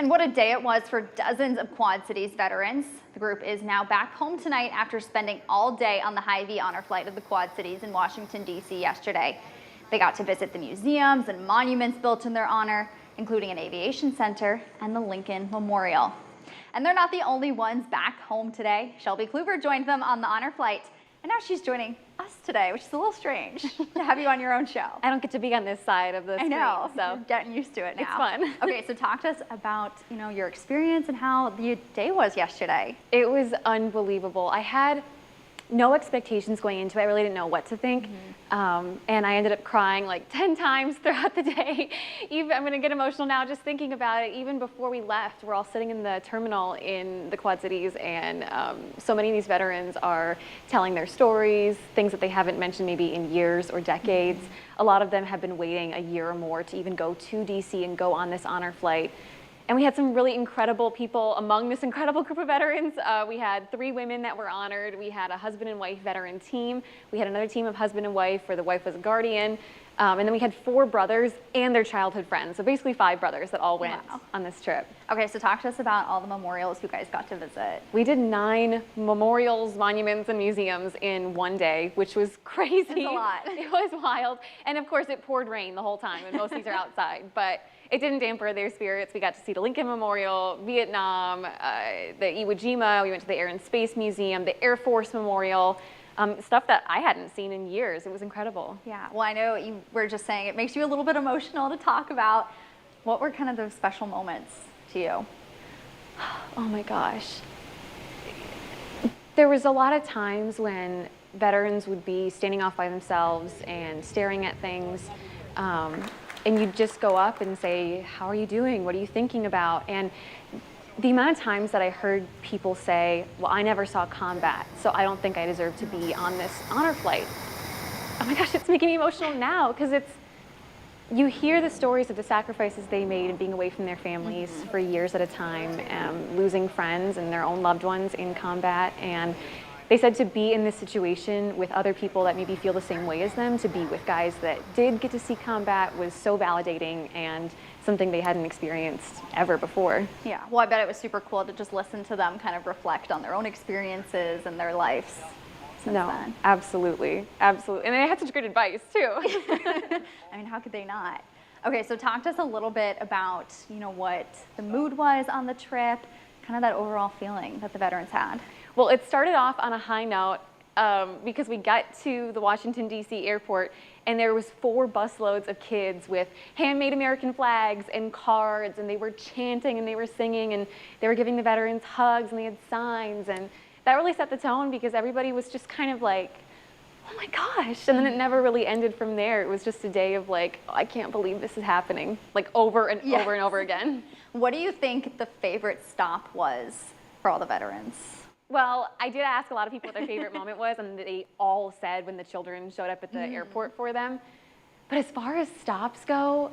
And what a day it was for dozens of Quad Cities veterans. The group is now back home tonight after spending all day on the Hy-Vee Honor Flight of the Quad Cities in Washington, D.C. yesterday. They got to visit the museums and monuments built in their honor, including an aviation center and the Lincoln Memorial. And they're not the only ones back home today. Shelby Kluver joined them on the honor flight, and now she's joining us today, which is a little strange to have you on your own show. I don't get to be on this side of the screen. I know, so you're getting used to it now. It's fun. Okay, so talk to us about, your experience and how the day was yesterday. It was unbelievable. I had no expectations going into it. I really didn't know what to think. And I ended up crying like 10 times throughout the day. Even, I'm gonna get emotional now just thinking about it. Even before we left, we're all sitting in the terminal in the Quad Cities, and so many of these veterans are telling their stories, things that they haven't mentioned maybe in years or decades. A lot of them have been waiting a year or more to even go to DC and go on this honor flight. And we had some really incredible people among this incredible group of veterans. We had 3 women that were honored. We had a husband and wife veteran team. We had another team of husband and wife where the wife was a guardian. And then we had 4 brothers and their childhood friends. So basically 5 brothers that all went on this trip. Okay, so talk to us about all the memorials you guys got to visit. We did 9 memorials, monuments, and museums in one day, which was crazy. It's a lot. It was wild. And of course it poured rain the whole time, and most of these are outside. But it didn't dampen their spirits. We got to see the Lincoln Memorial, Vietnam, the Iwo Jima. We went to the Air and Space Museum, the Air Force Memorial, stuff that I hadn't seen in years. It was incredible. Yeah, well, I know you were just saying it makes you a little bit emotional to talk about. What were kind of those special moments to you? Oh my gosh. There was a lot of times when veterans would be standing off by themselves and staring at things. And you'd just go up and say, how are you doing? What are you thinking about? And the amount of times that I heard people say, well, I never saw combat, so I don't think I deserve to be on this honor flight. Oh my gosh, it's making me emotional now, because you hear the stories of the sacrifices they made and being away from their families for years at a time, losing friends and their own loved ones in combat. And they said to be in this situation with other people that maybe feel the same way as them, to be with guys that did get to see combat, was so validating and something they hadn't experienced ever before. Yeah, well, I bet it was super cool to just listen to them kind of reflect on their own experiences and their lives. Then. Absolutely, absolutely. And they had such good advice too. I mean, how could they not? Okay, so talk to us a little bit about, what the mood was on the trip, kind of that overall feeling that the veterans had. Well, it started off on a high note because we got to the Washington D.C. airport, and there was 4 busloads of kids with handmade American flags and cards, and they were chanting and they were singing and they were giving the veterans hugs and they had signs, and that really set the tone because everybody was just kind of like, oh my gosh, and then it never really ended from there. It was just a day of like, oh, I can't believe this is happening, like over and over and over again. What do you think the favorite stop was for all the veterans? Well, I did ask a lot of people what their favorite moment was, and they all said when the children showed up at the airport for them. But as far as stops go,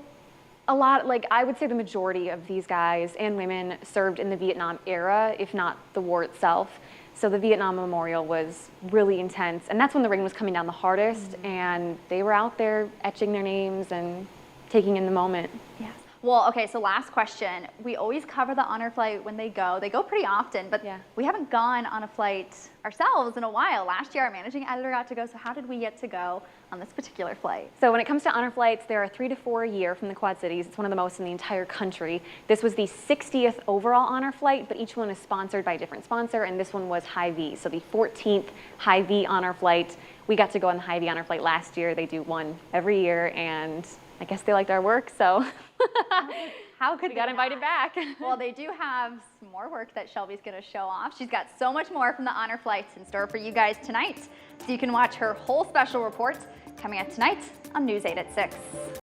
a lot, like I would say the majority of these guys and women served in the Vietnam era, if not the war itself. So the Vietnam Memorial was really intense, and that's when the rain was coming down the hardest, and they were out there etching their names and taking in the moment. Yes. Well, okay, so last question. We always cover the honor flight when they go. They go pretty often, but we haven't gone on a flight ourselves in a while. Last year, our managing editor got to go, so how did we get to go on this particular flight? So when it comes to honor flights, there are 3 to 4 a year from the Quad Cities. It's one of the most in the entire country. This was the 60th overall honor flight, but each one is sponsored by a different sponsor, and this one was Hy-Vee. So the 14th Hy-Vee Honor Flight. We got to go on the Hy-Vee Honor Flight last year. They do one every year, and I guess they liked our work, so how could we got invited back? Well, they do have some more work that Shelby's going to show off. She's got so much more from the honor flights in store for you guys tonight, so you can watch her whole special report coming up tonight on News 8 at 6.